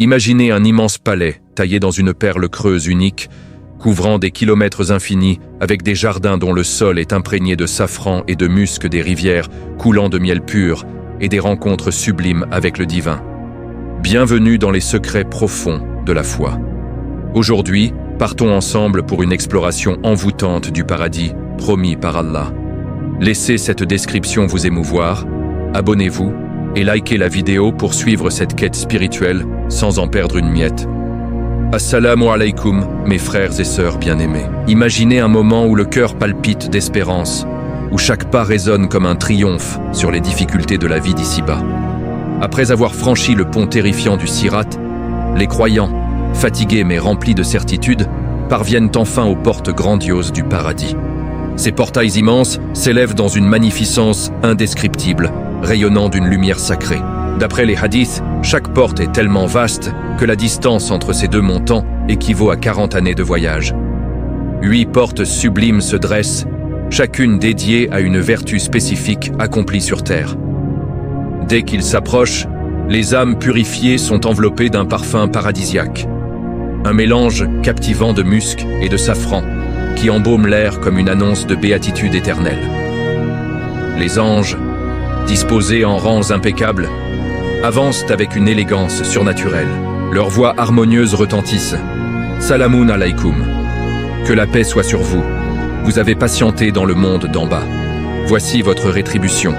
Imaginez un immense palais taillé dans une perle creuse unique, couvrant des kilomètres infinis avec des jardins dont le sol est imprégné de safran et de musc, des rivières coulant de miel pur et des rencontres sublimes avec le divin. Bienvenue dans les secrets profonds de la foi. Aujourd'hui, partons ensemble pour une exploration envoûtante du paradis promis par Allah. Laissez cette description vous émouvoir, abonnez-vous et likez la vidéo pour suivre cette quête spirituelle sans en perdre une miette. Assalamu alaikum, mes frères et sœurs bien-aimés. Imaginez un moment où le cœur palpite d'espérance, où chaque pas résonne comme un triomphe sur les difficultés de la vie d'ici-bas. Après avoir franchi le pont terrifiant du Sirat, les croyants, fatigués mais remplis de certitude, parviennent enfin aux portes grandioses du paradis. Ces portails immenses s'élèvent dans une magnificence indescriptible, rayonnant d'une lumière sacrée. D'après les hadiths, chaque porte est tellement vaste que la distance entre ces deux montants équivaut à 40 années de voyage. 8 portes sublimes se dressent, chacune dédiée à une vertu spécifique accomplie sur terre. Dès qu'ils s'approchent, les âmes purifiées sont enveloppées d'un parfum paradisiaque. Un mélange captivant de musc et de safran qui embaume l'air comme une annonce de béatitude éternelle. Les anges, disposés en rangs impeccables, avancent avec une élégance surnaturelle. Leurs voix harmonieuses retentissent. Salamun alaikum. Que la paix soit sur vous. Vous avez patienté dans le monde d'en bas. Voici votre rétribution.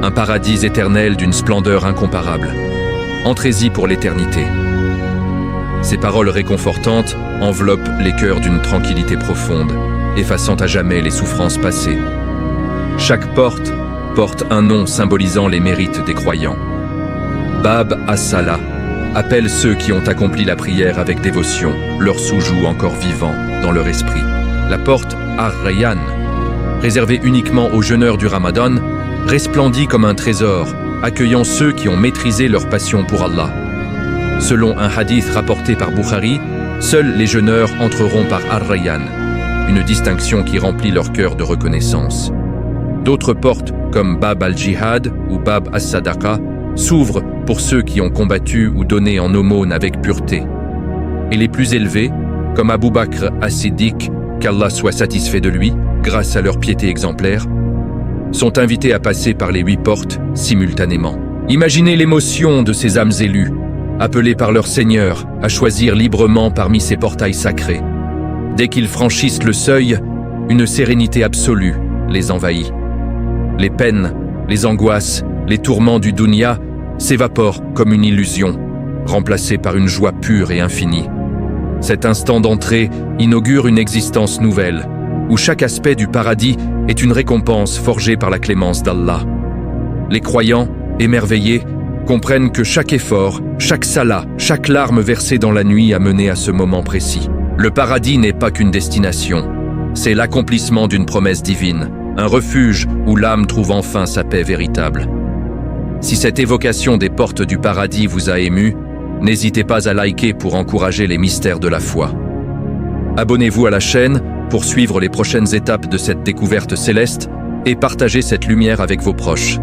Un paradis éternel d'une splendeur incomparable. Entrez-y pour l'éternité. Ces paroles réconfortantes enveloppent les cœurs d'une tranquillité profonde, effaçant à jamais les souffrances passées. Chaque porte porte un nom symbolisant les mérites des croyants. Bab as-Salah appelle ceux qui ont accompli la prière avec dévotion, leur sous-joug encore vivant dans leur esprit. La porte Ar-Rayyan, réservée uniquement aux jeûneurs du Ramadan, resplendit comme un trésor, accueillant ceux qui ont maîtrisé leur passion pour Allah. Selon un hadith rapporté par Bukhari, seuls les jeûneurs entreront par Ar-Rayyan, une distinction qui remplit leur cœur de reconnaissance. D'autres portes, comme Bab al-Jihad ou Bab as-Sadaqa, s'ouvrent pour ceux qui ont combattu ou donné en aumône avec pureté. Et les plus élevés, comme Abu Bakr as-Siddiq, qu'Allah soit satisfait de lui, grâce à leur piété exemplaire, sont invités à passer par les 8 portes simultanément. Imaginez l'émotion de ces âmes élues, appelées par leur Seigneur à choisir librement parmi ces portails sacrés. Dès qu'ils franchissent le seuil, une sérénité absolue les envahit. Les peines, les angoisses, les tourments du dunya s'évaporent comme une illusion, remplacée par une joie pure et infinie. Cet instant d'entrée inaugure une existence nouvelle, où chaque aspect du paradis est une récompense forgée par la clémence d'Allah. Les croyants, émerveillés, comprennent que chaque effort, chaque salat, chaque larme versée dans la nuit a mené à ce moment précis. Le paradis n'est pas qu'une destination, c'est l'accomplissement d'une promesse divine, un refuge où l'âme trouve enfin sa paix véritable. Si cette évocation des portes du paradis vous a ému, n'hésitez pas à liker pour encourager les mystères de la foi. Abonnez-vous à la chaîne pour suivre les prochaines étapes de cette découverte céleste et partagez cette lumière avec vos proches.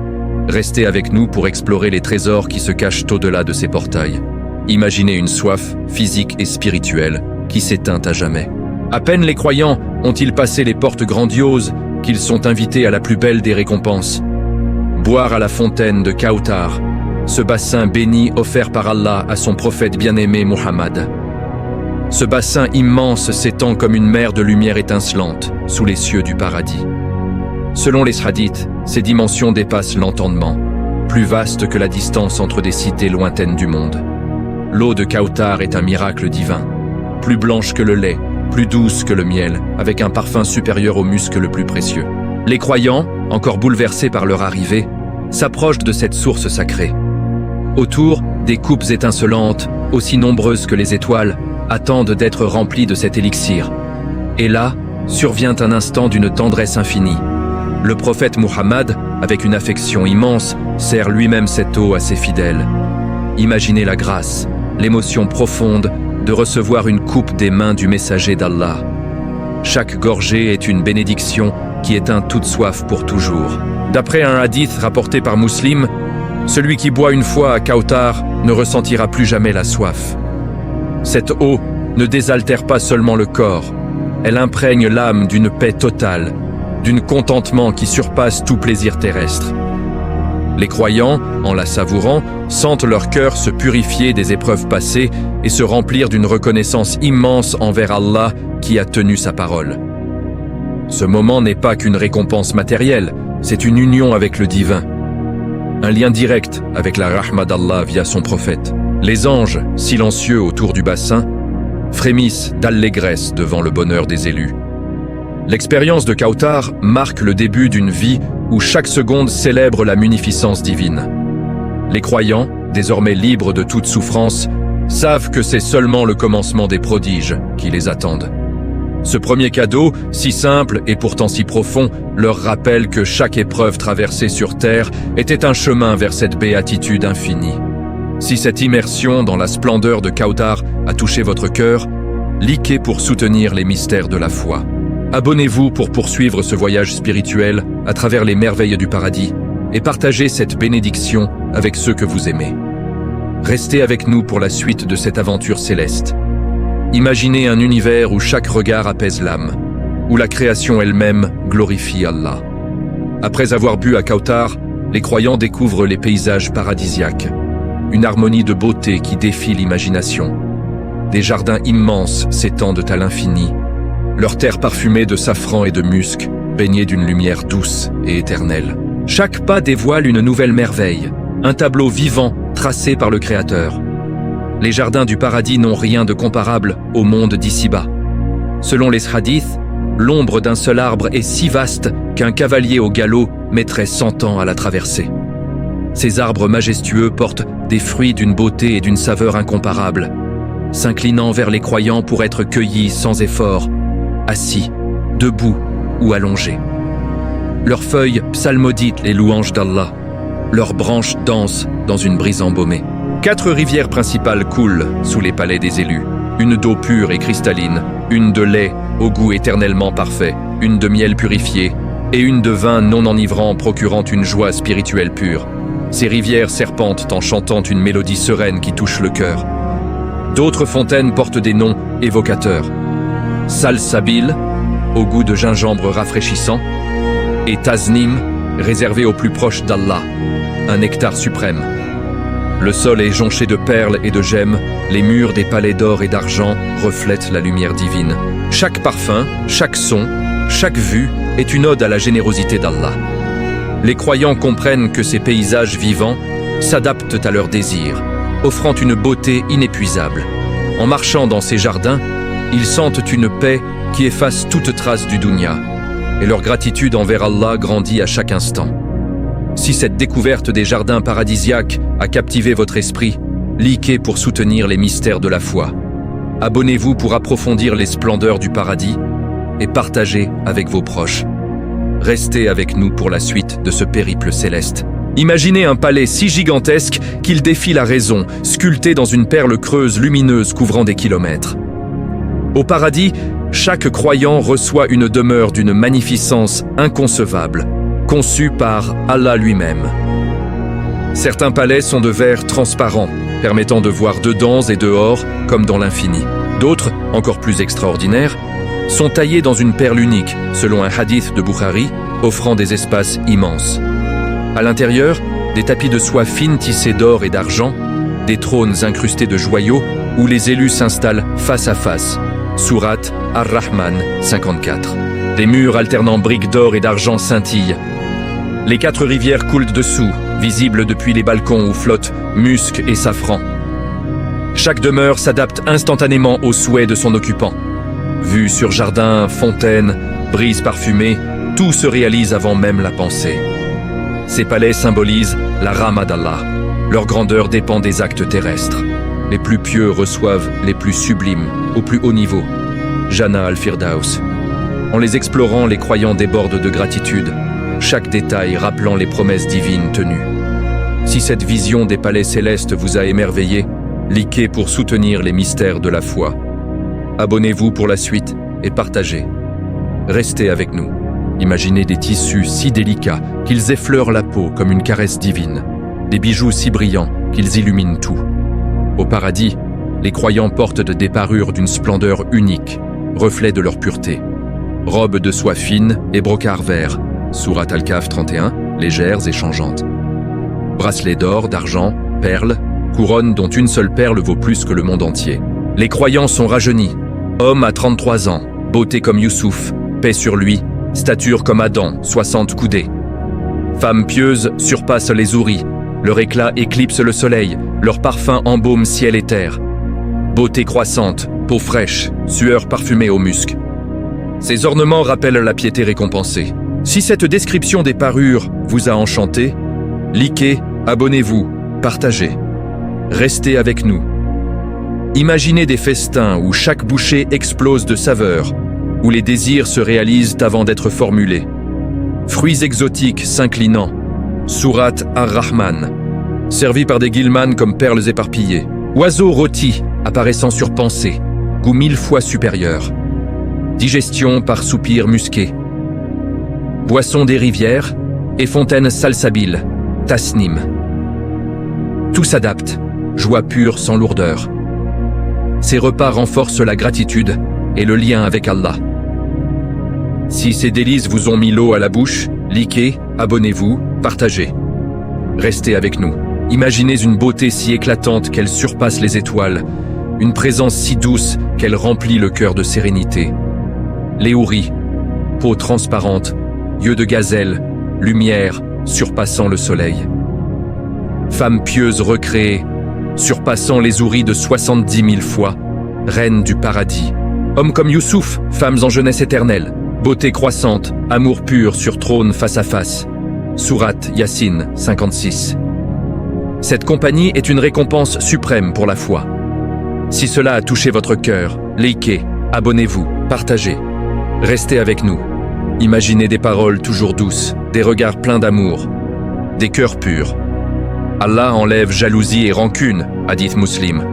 Restez avec nous pour explorer les trésors qui se cachent au-delà de ces portails. Imaginez une soif physique et spirituelle qui s'éteint à jamais. À peine les croyants ont-ils passé les portes grandioses qu'ils sont invités à la plus belle des récompenses. Boire à la fontaine de Kauthar, ce bassin béni offert par Allah à son prophète bien-aimé Muhammad. Ce bassin immense s'étend comme une mer de lumière étincelante sous les cieux du paradis. Selon les hadiths, ces dimensions dépassent l'entendement, plus vastes que la distance entre des cités lointaines du monde. L'eau de Kauthar est un miracle divin, plus blanche que le lait, plus douce que le miel, avec un parfum supérieur au musc le plus précieux. Les croyants, encore bouleversés par leur arrivée, s'approchent de cette source sacrée. Autour, des coupes étincelantes, aussi nombreuses que les étoiles, attendent d'être remplies de cet élixir. Et là, survient un instant d'une tendresse infinie. Le prophète Muhammad, avec une affection immense, sert lui-même cette eau à ses fidèles. Imaginez la grâce, l'émotion profonde de recevoir une coupe des mains du messager d'Allah. Chaque gorgée est une bénédiction qui éteint toute soif pour toujours. D'après un hadith rapporté par Muslim, Celui qui boit une fois à Kauthar ne ressentira plus jamais la soif. Cette eau ne désaltère pas seulement le corps, elle imprègne l'âme d'une paix totale, d'un contentement qui surpasse tout plaisir terrestre. Les croyants, en la savourant, sentent leur cœur se purifier des épreuves passées et se remplir d'une reconnaissance immense envers Allah qui a tenu sa parole. Ce moment n'est pas qu'une récompense matérielle, c'est une union avec le divin. Un lien direct avec la rahma d'Allah via son prophète. Les anges, silencieux autour du bassin, frémissent d'allégresse devant le bonheur des élus. L'expérience de Kauthar marque le début d'une vie où chaque seconde célèbre la munificence divine. Les croyants, désormais libres de toute souffrance, savent que c'est seulement le commencement des prodiges qui les attendent. Ce premier cadeau, si simple et pourtant si profond, leur rappelle que chaque épreuve traversée sur terre était un chemin vers cette béatitude infinie. Si cette immersion dans la splendeur de Kauthar a touché votre cœur, cliquez pour soutenir les mystères de la foi. Abonnez-vous pour poursuivre ce voyage spirituel à travers les merveilles du paradis et partagez cette bénédiction avec ceux que vous aimez. Restez avec nous pour la suite de cette aventure céleste. Imaginez un univers où chaque regard apaise l'âme, où la création elle-même glorifie Allah. Après avoir bu à Kauthar, les croyants découvrent les paysages paradisiaques, une harmonie de beauté qui défie l'imagination. Des jardins immenses s'étendent à l'infini, leurs terres parfumées de safran et de musc, baignées d'une lumière douce et éternelle. Chaque pas dévoile une nouvelle merveille, un tableau vivant tracé par le Créateur. Les jardins du paradis n'ont rien de comparable au monde d'ici-bas. Selon les hadiths, l'ombre d'un seul arbre est si vaste qu'un cavalier au galop mettrait 100 ans à la traverser. Ces arbres majestueux portent des fruits d'une beauté et d'une saveur incomparables, s'inclinant vers les croyants pour être cueillis sans effort, assis, debout ou allongés. Leurs feuilles psalmodient les louanges d'Allah, leurs branches dansent dans une brise embaumée. 4 rivières principales coulent sous les palais des élus, une d'eau pure et cristalline, une de lait au goût éternellement parfait, une de miel purifié et une de vin non enivrant procurant une joie spirituelle pure. Ces rivières serpentent en chantant une mélodie sereine qui touche le cœur. D'autres fontaines portent des noms évocateurs. Salsabil, au goût de gingembre rafraîchissant, et Tasnim, réservé aux plus proches d'Allah, un nectar suprême. Le sol est jonché de perles et de gemmes, les murs des palais d'or et d'argent reflètent la lumière divine. Chaque parfum, chaque son, chaque vue est une ode à la générosité d'Allah. Les croyants comprennent que ces paysages vivants s'adaptent à leurs désirs, offrant une beauté inépuisable. En marchant dans ces jardins, ils sentent une paix qui efface toute trace du dunya, et leur gratitude envers Allah grandit à chaque instant. Si cette découverte des jardins paradisiaques a captivé votre esprit, cliquez pour soutenir les mystères de la foi. Abonnez-vous pour approfondir les splendeurs du paradis et partagez avec vos proches. Restez avec nous pour la suite de ce périple céleste. Imaginez un palais si gigantesque qu'il défie la raison, sculpté dans une perle creuse lumineuse couvrant des kilomètres. Au paradis, chaque croyant reçoit une demeure d'une magnificence inconcevable, conçue par Allah lui-même. Certains palais sont de verre transparent, permettant de voir dedans et dehors comme dans l'infini. D'autres, encore plus extraordinaires, sont taillés dans une perle unique, selon un hadith de Bukhari, offrant des espaces immenses. À l'intérieur, des tapis de soie fine tissés d'or et d'argent, des trônes incrustés de joyaux où les élus s'installent face à face. Sourate Ar-Rahman 54. Des murs alternant briques d'or et d'argent scintillent. Les 4 rivières coulent dessous, visibles depuis les balcons où flottent musc et safran. Chaque demeure s'adapte instantanément aux souhaits de son occupant. Vue sur jardin, fontaine, brise parfumée, tout se réalise avant même la pensée. Ces palais symbolisent la rahma d'Allah. Leur grandeur dépend des actes terrestres. Les plus pieux reçoivent les plus sublimes, au plus haut niveau. Jannah al-Firdaus. En les explorant, les croyants débordent de gratitude, chaque détail rappelant les promesses divines tenues. Si cette vision des palais célestes vous a émerveillé, cliquez pour soutenir les mystères de la foi. Abonnez-vous pour la suite et partagez. Restez avec nous. Imaginez des tissus si délicats qu'ils effleurent la peau comme une caresse divine. des bijoux si brillants qu'ils illuminent tout. Au paradis, les croyants portent des parures d'une splendeur unique, reflet de leur pureté. Robes de soie fine et brocarts verts, sourate Al-Kahf 31, légères et changeantes. Bracelets d'or, d'argent, perles, couronnes dont une seule perle vaut plus que le monde entier. Les croyants sont rajeunis. Homme à 33 ans, beauté comme Youssouf, paix sur lui, stature comme Adam, 60 coudées. Femmes pieuses surpassent les houris, leur éclat éclipse le soleil, leur parfum embaume ciel et terre. Beauté croissante, peau fraîche, sueur parfumée au musc. Ces ornements rappellent la piété récompensée. Si cette description des parures vous a enchanté, likez, abonnez-vous, partagez. Restez avec nous. Imaginez des festins où chaque bouchée explose de saveur, où les désirs se réalisent avant d'être formulés. Fruits exotiques s'inclinant, sourate Ar-Rahman, servis par des guillemans comme perles éparpillées. Oiseaux rôtis apparaissant sur pensée, goût 1000 fois supérieur. Digestion par soupir musqué. Boissons des rivières et fontaines salsabiles, tasnim. Tout s'adapte, joie pure sans lourdeur. Ces repas renforcent la gratitude et le lien avec Allah. Si ces délices vous ont mis l'eau à la bouche, likez, abonnez-vous, partagez. Restez avec nous. Imaginez une beauté si éclatante qu'elle surpasse les étoiles, une présence si douce qu'elle remplit le cœur de sérénité. Les houris, peau transparente, yeux de gazelle, lumière surpassant le soleil. Femmes pieuses recréées, surpassant les houris de 70 000 fois, reines du paradis. Hommes comme Youssouf, femmes en jeunesse éternelle, beauté croissante, amour pur sur trône face à face. Sourate Yassine 56. Cette compagnie est une récompense suprême pour la foi. Si cela a touché votre cœur, likez, abonnez-vous, partagez. Restez avec nous. Imaginez des paroles toujours douces, des regards pleins d'amour, des cœurs purs. Allah enlève jalousie et rancune, hadith muslim.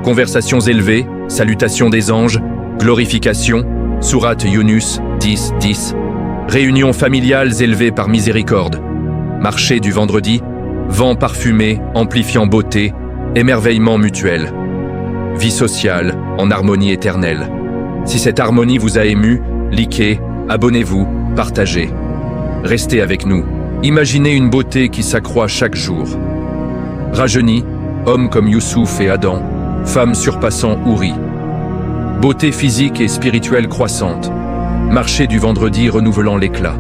Conversations élevées, salutations des anges, glorification, sourate Yunus 10, 10. Réunions familiales élevées par miséricorde. Marché du vendredi, vent parfumé, amplifiant beauté, émerveillement mutuel. Vie sociale, en harmonie éternelle. Si cette harmonie vous a ému, likez, abonnez-vous, partagez. Restez avec nous. Imaginez une beauté qui s'accroît chaque jour. Rajeunis, hommes comme Youssouf et Adam, femmes surpassant Houri. Beauté physique et spirituelle croissante. Marché du vendredi renouvelant l'éclat.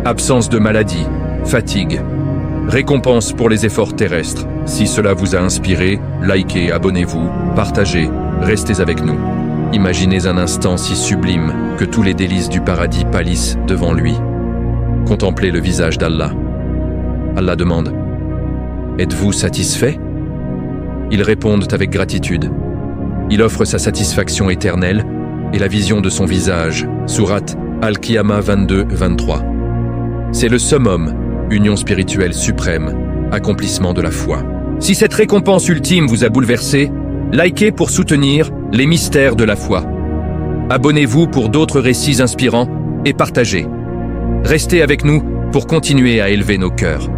Absence de maladie, fatigue. Récompense pour les efforts terrestres. Si cela vous a inspiré, likez, abonnez-vous, partagez, restez avec nous. Imaginez un instant si sublime que tous les délices du paradis pâlissent devant lui. Contemplez le visage d'Allah. Allah demande « Êtes-vous satisfait ?» Ils répondent avec gratitude. Il offre sa satisfaction éternelle et la vision de son visage. Sourate Al-Qiyamah 22-23. C'est le summum, union spirituelle suprême, accomplissement de la foi. Si cette récompense ultime vous a bouleversé, likez pour soutenir les mystères de la foi. Abonnez-vous pour d'autres récits inspirants et partagez. Restez avec nous pour continuer à élever nos cœurs.